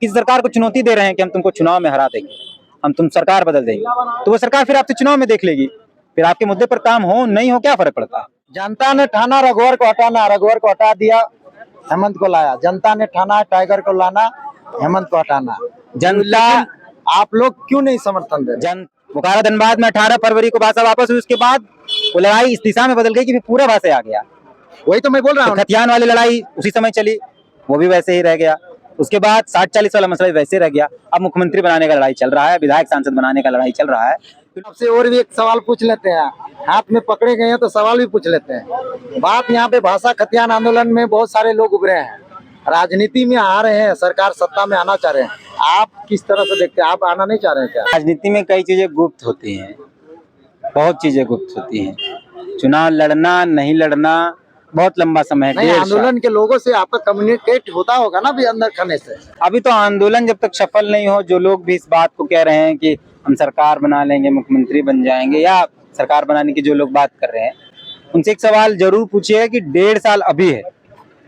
किस सरकार को चुनौती दे रहे हैं कि हम तुमको चुनाव में हरा देंगे, हम तुम सरकार बदल देंगे, तो वो सरकार फिर आपसे चुनाव में देख लेगी, फिर आपके मुद्दे पर काम हो नहीं हो क्या फर्क पड़ता है। जनता ने ठाना रघुवर को हटाना, रघुवर को हटा दिया, हेमंत को लाया। जनता ने ठाना टाइगर को लाना, हेमंत को हटाना। जनता, आप लोग क्यों नहीं समर्थन दे? बोकारो धनबाद में 18 फरवरी को भाषा वापस हुई, उसके बाद वो लड़ाई इस दिशा में बदल गई कि फिर पूरा भाषा आ गया। वही तो मैं बोल रहा हूँ। खतियान वाली लड़ाई उसी समय चली, वो भी वैसे ही रह गया। उसके बाद 60-40 वाला मसला वैसे रह गया। अब मुख्यमंत्री बनाने का लड़ाई चल रहा है, विधायक सांसद बनाने का लड़ाई चल रहा है। आपसे और भी एक सवाल पूछ लेते हैं, हाथ में पकड़े गए हैं तो सवाल भी पूछ लेते हैं। बात यहाँ पे भाषा खतियान आंदोलन में बहुत सारे लोग उभरे हैं, राजनीति में आ रहे हैं, सरकार सत्ता में आना चाह रहे हैं, आप किस तरह से देखते हैं? आप आना नहीं चाह रहे हैं क्या? राजनीति में कई चीजें गुप्त होती हैं, बहुत चीजें गुप्त होती हैं। चुनाव लड़ना नहीं लड़ना बहुत लंबा समय है। आंदोलन के लोगों से आपका कम्युनिकेट होता होगा ना भी अंदर खाने से। अभी तो आंदोलन जब तक सफल नहीं हो, जो लोग भी इस बात को कह रहे हैं कि हम सरकार बना लेंगे, मुख्यमंत्री बन जाएंगे, या सरकार बनाने की जो लोग बात कर रहे हैं, उनसे एक सवाल जरूर पूछिए कि 1.5 साल अभी है।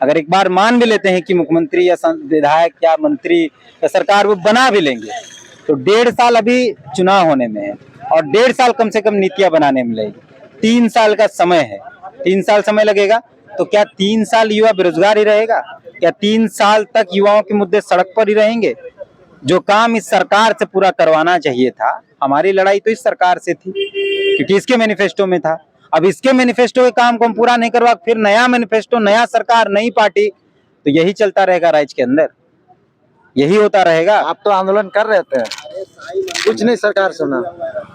अगर एक बार मान भी लेते हैं कि मुख्यमंत्री या विधायक या मंत्री या सरकार वो बना भी लेंगे, तो 1.5 साल अभी चुनाव होने में है, और 1.5 साल कम से कम नीतियां बनाने में लगेगी। 3 साल का समय है, 3 साल समय लगेगा। तो क्या 3 साल युवा बेरोजगार ही रहेगा? क्या 3 साल तक युवाओं के मुद्दे सड़क पर ही रहेंगे? जो काम इस सरकार से पूरा करवाना चाहिए था, हमारी लड़ाई तो इस सरकार से थी क्योंकि इसके मैनिफेस्टो में था। अब इसके मैनिफेस्टो के काम को हम पूरा नहीं करवा, फिर नया मैनिफेस्टो, नया सरकार, नई पार्टी, तो यही चलता रहेगा राज्य के अंदर, यही होता रहेगा। आप तो आंदोलन कर रहे थे, कुछ नहीं सरकार सुना।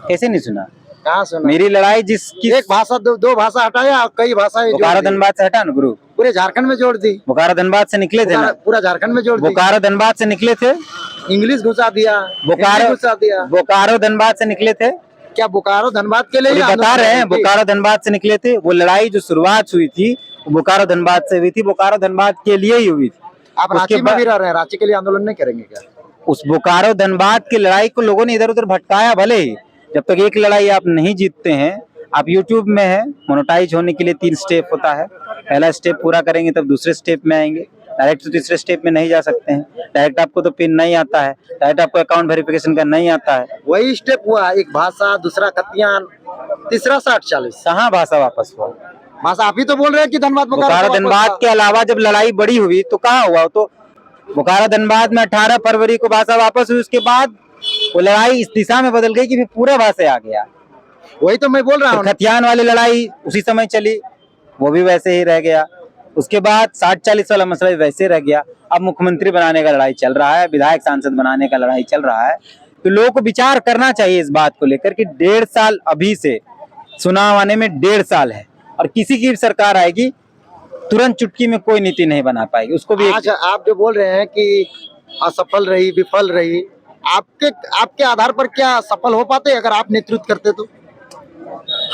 कैसे नहीं सुना? कहाँ सुना? मेरी लड़ाई जिसकी एक भाषा दो भाषा हटाया, कई भाषाएं बोकारो धनबाद से हटा ना गुरु, पूरे झारखंड में जोड़ दी। बोकारो धनबाद से निकले थे ना, पूरा झारखंड में जोड़ दी। बोकारो धनबाद से निकले थे, इंग्लिश घुसा दिया, बोकारो घुसा दिया। बोकारो धनबाद से निकले थे, क्या बोकारो धनबाद के लिए बता रहे हैं? बोकारो धनबाद से निकले थे। वो लड़ाई जो शुरुआत हुई थी वो बोकारो धनबाद से हुई थी, बोकारो धनबाद के लिए ही हुई थी। आप रांची में भी रह रहे हैं, रांची के लिए आंदोलन नहीं करेंगे क्या? उस बोकारो धनबाद की लड़ाई को लोगों ने इधर उधर भटकाया, भले ही जब तक एक लड़ाई आप नहीं जीतते हैं। आप यूट्यूब में है, मोनेटाइज होने के लिए 3 स्टेप होता है। पहला स्टेप पूरा करेंगे तब दूसरे स्टेप में आएंगे। डायरेक्ट तो तीसरे स्टेप में नहीं जा सकते हैं। डायरेक्ट आपको तो पिन नहीं आता है, डायरेक्ट आपको अकाउंट वेरिफिकेशन का नहीं आता है। वही स्टेप हुआ, एक भाषा, दूसरा खतियान, तीसरा 60-40। कहाँ भाषा वापस हुआ? भाषा आप ही तो बोल रहे हैं कि धनबाद बोकारो धनबाद के अलावा जब लड़ाई बड़ी हुई तो कहाँ हुआ? तो बोकारो धनबाद में 18 फरवरी को भाषा वापस हुई, उसके बाद वो लड़ाई इस दिशा में बदल गई कि फिर पूरा भाषा आ गया। वही तो मैं बोल रहा हूँ। खतियान वाली लड़ाई उसी समय चली, वो भी वैसे ही रह गया। उसके बाद 60-40 वाला मसला वैसे रह गया। अब मुख्यमंत्री बनाने का लड़ाई चल रहा है, विधायक सांसद बनाने का लड़ाई चल रहा है। तो लोगों को विचार करना चाहिए इस बात को लेकर कि 1.5 साल अभी से, चुनाव आने में 1.5 साल है, और किसी की भी सरकार आएगी तुरंत चुटकी में कोई नीति नहीं बना पाएगी। उसको भी आज आप जो बोल रहे हैं कि असफल रही, विफल रही, आपके आधार पर क्या सफल हो पाते अगर आप नेतृत्व करते? तो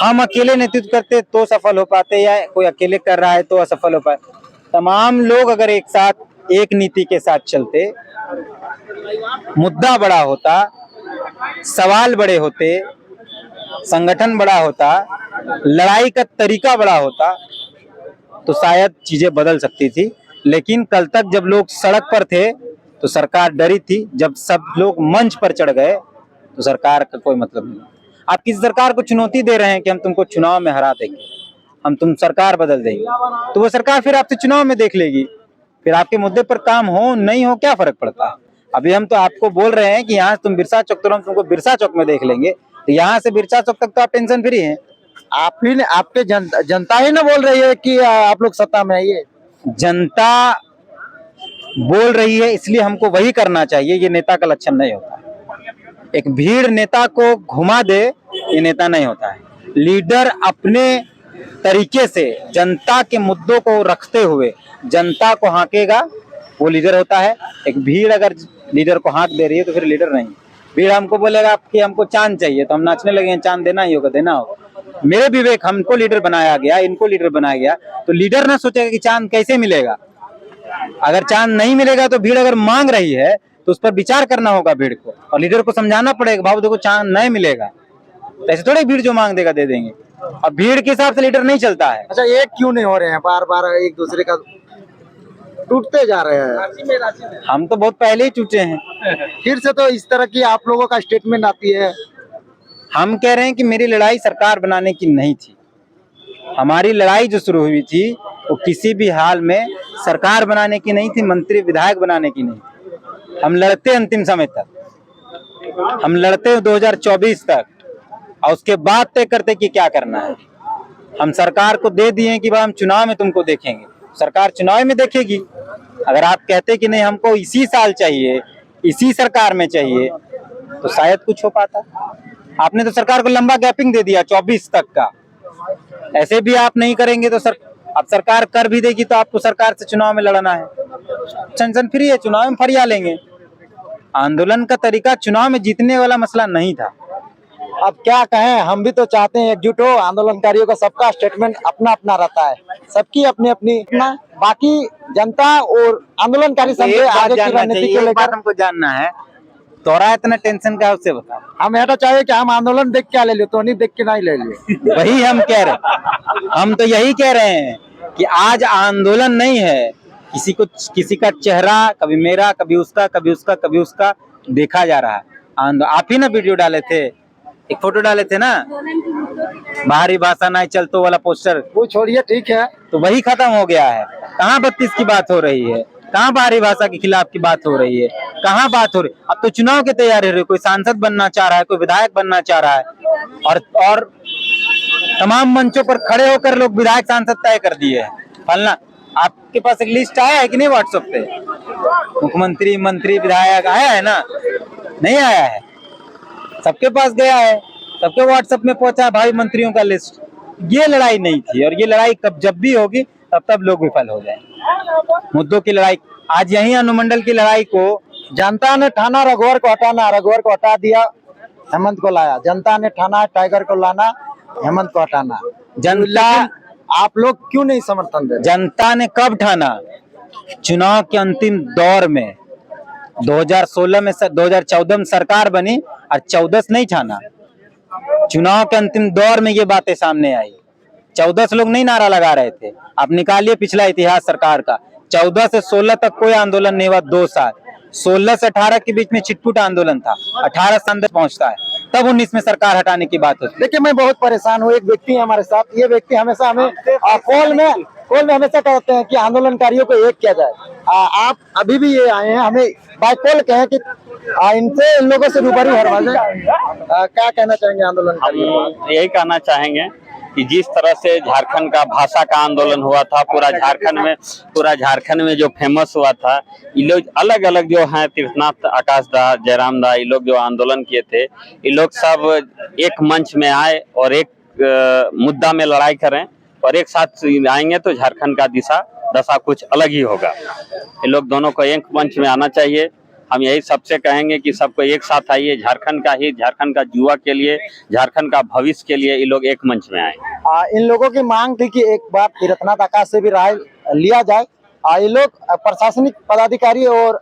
हम अकेले नेतृत्व करते तो सफल हो पाते, या कोई अकेले कर रहा है तो असफल हो पाए? तमाम लोग अगर एक साथ एक नीति के साथ चलते, मुद्दा बड़ा होता, सवाल बड़े होते, संगठन बड़ा होता, लड़ाई का तरीका बड़ा होता, तो शायद चीजें बदल सकती थी। लेकिन कल तक जब लोग सड़क पर थे तो सरकार डरी थी, जब सब लोग मंच पर चढ़ गए तो सरकार का कोई मतलब नहीं। आप किसी सरकार को चुनौती दे रहे हैं कि हम तुमको चुनाव में हरा देंगे, हम तुम सरकार बदल देंगे, तो वो सरकार फिर आपसे चुनाव में देख लेगी, फिर आपके मुद्दे पर काम हो नहीं हो क्या फर्क पड़ता है। अभी हम तो आपको बोल रहे हैं कि यहाँ से तुम बिरसा चौक, तो हम तुमको बिरसा चौक में देख लेंगे, तो यहाँ से बिरसा चौक तक तो आप टेंशन फ्री हैं। आप ही ने, आपके जनता ही ना बोल रही है कि आप लोग सत्ता में आइए। जनता बोल रही है इसलिए हमको वही करना चाहिए, ये नेता का लक्षण नहीं होता। एक भीड़ नेता को घुमा दे, ये नेता नहीं होता है। लीडर अपने तरीके से जनता के मुद्दों को रखते हुए जनता को हाँकेगा, वो लीडर होता है। एक भीड़ अगर लीडर को हाँक दे रही है तो फिर लीडर नहीं। भीड़ हमको बोलेगा कि हमको चांद चाहिए तो हम नाचने लगे, चांद देना ही होगा, देना होगा। मेरे विवेक, हमको लीडर बनाया गया, इनको लीडर बनाया गया, तो लीडर ना सोचेगा कि चांद कैसे मिलेगा। अगर चांद नहीं मिलेगा तो भीड़ अगर मांग रही है तो उस पर विचार करना होगा भीड़ को, और लीडर को समझाना पड़ेगा, बाबू देखो चांद नहीं मिलेगा। तो ऐसे थोड़े भीड़ जो मांग देगा दे देंगे, अब भीड़ के हिसाब से लीडर नहीं चलता है। अच्छा, एक क्यों नहीं हो रहे हैं बार बार एक दूसरे का? टूटते जा रहे हैं। हम तो बहुत पहले ही टूटे हैं। फिर से तो इस तरह की आप लोगों का स्टेटमेंट आती है। हम कह रहे हैं कि मेरी लड़ाई सरकार बनाने की नहीं थी। हमारी लड़ाई जो शुरू हुई थी वो किसी भी हाल में सरकार बनाने की नहीं थी, मंत्री विधायक बनाने की नहीं थी। हम लड़ते अंतिम समय तक, हम लड़ते 2024 तक, और उसके बाद तय करते कि क्या करना है। हम सरकार को दे दिए कि भाई हम चुनाव में तुमको देखेंगे, सरकार चुनाव में देखेगी। अगर आप कहते कि नहीं हमको इसी साल चाहिए, इसी सरकार में चाहिए, तो शायद कुछ हो पाता। आपने तो सरकार को लंबा गैपिंग दे दिया 24 तक का। ऐसे भी आप नहीं करेंगे तो अब सरकार कर भी देगी तो आपको सरकार से चुनाव में लड़ना है। टेंशन फ्री है, चुनाव में फरिया लेंगे। आंदोलन का तरीका चुनाव में जीतने वाला मसला नहीं था। अब क्या कहें, हम भी तो चाहते हैं एकजुट हो। आंदोलनकारियों का सबका स्टेटमेंट अपना अपना रहता है, सबकी अपनी अपनी अपना। बाकी जनता और आंदोलनकारी तो एक समझे बात आगे की जानना रणनीति चाहिए, को एक बात लेकर। हमको जानना है, तोरा इतना टेंशन का है उससे बता। हम ऐसा चाहिए कि हम आंदोलन देख के ले लियो, तो नहीं देख के नहीं ले लियो। वही हम कह रहे, हम तो यही कह रहे हैं कि आज आंदोलन नहीं है, किसी का चेहरा कभी मेरा कभी उसका कभी उसका कभी उसका देखा जा रहा है। आप ही ना वीडियो डाले थे, एक फोटो डाले थे ना, बाहरी भाषा नहीं चलतो वाला पोस्टर, वो छोड़िए, ठीक है। तो वही खत्म हो गया है। कहाँ 32 की बात हो रही है, कहाँ बाहरी भाषा के खिलाफ की बात हो रही है, कहाँ बात हो रही। अब तो चुनाव की तैयारी हो रही है, कोई सांसद बनना चाह रहा है, कोई विधायक बनना चाह रहा है, और तमाम मंचों पर खड़े होकर लोग विधायक सांसद तय कर दिए हैं। फलना, आपके पास एक लिस्ट आया है कि नहीं व्हाट्सएप पे? मुख्यमंत्री, मंत्री, विधायक आया है ना? नहीं आया है, सबके पास गया है, सबके व्हाट्सएप में पहुंचा है भाई मंत्रियों का लिस्ट। ये लड़ाई नहीं थी, और ये लड़ाई जब भी होगी तब लोग विफल हो जाएंगे। मुद्दों की लड़ाई, आज यही अनुमंडल की लड़ाई को जनता ने ठाना रघुवर को हटाना, रघुवर को हटा दिया, हेमंत को लाया। जनता ने ठाना टाइगर को लाना, हेमंत को हटाना। जनता, आप लोग क्यों नहीं समर्थन दे? जनता ने कब ठाना? चुनाव के अंतिम दौर में 2016 में 2014 में सरकार बनी और 14 नहीं ठाना। चुनाव के अंतिम दौर में ये बातें सामने आई। 14 लोग नहीं नारा लगा रहे थे। आप निकालिए पिछला इतिहास सरकार का, 14 से 16 तक कोई आंदोलन नहीं हुआ, 2 साल। 16 से 18 के बीच में छिटपुट आंदोलन था, 18 से अंदर पहुंचता है, तब 19 में सरकार हटाने की बात होती है। देखिए, मैं बहुत परेशान हूँ। एक व्यक्ति है हमारे साथ, ये व्यक्ति हमेशा हमें कॉल में हमेशा कहते हैं कि आंदोलनकारियों को एक किया जाए। आप अभी भी ये आए हैं, हमें बाय कॉल कहें कि इनसे इन लोगों से रूबरू हरवा जाए। क्या कहना चाहेंगे आंदोलनकारियों को? हम यही कहना चाहेंगे कि जिस तरह से झारखंड का भाषा का आंदोलन हुआ था, पूरा झारखंड में जो फेमस हुआ था, ये लोग अलग अलग जो हैं, तीर्थनाथ, आकाश दा, जयराम दा, ये लोग जो आंदोलन किए थे, ये लोग सब एक मंच में आए और एक मुद्दा में लड़ाई करें और एक साथ आएंगे तो झारखंड का दशा कुछ अलग ही होगा। ये लोग दोनों को एक मंच में आना चाहिए। हम यही सबसे कहेंगे कि सबको एक साथ आइए, झारखंड का युवा के लिए, झारखंड का भविष्य के लिए ये लोग एक मंच में आए। इन लोगों की मांग थी कि एक बार तीर्थनाथ आकाश से भी राय लिया जाए। ये लोग प्रशासनिक पदाधिकारी और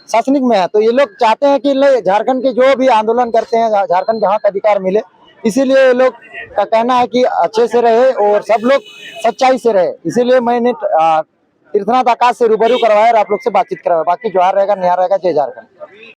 शासनिक में है, तो ये लोग चाहते हैं कि झारखंड के जो भी आंदोलन करते हैं, झारखंड के हक अधिकार मिले। इसीलिए ये लोग का कहना है कि अच्छे से रहे और सब लोग सच्चाई से रहे। इसीलिए मैंने तीर्थनाथ आकाश से रूबरू करवाया और आप लोग से बातचीत करवाया। बाकी जोहार रहेगा, निहार रहेगा। जय झारखंड।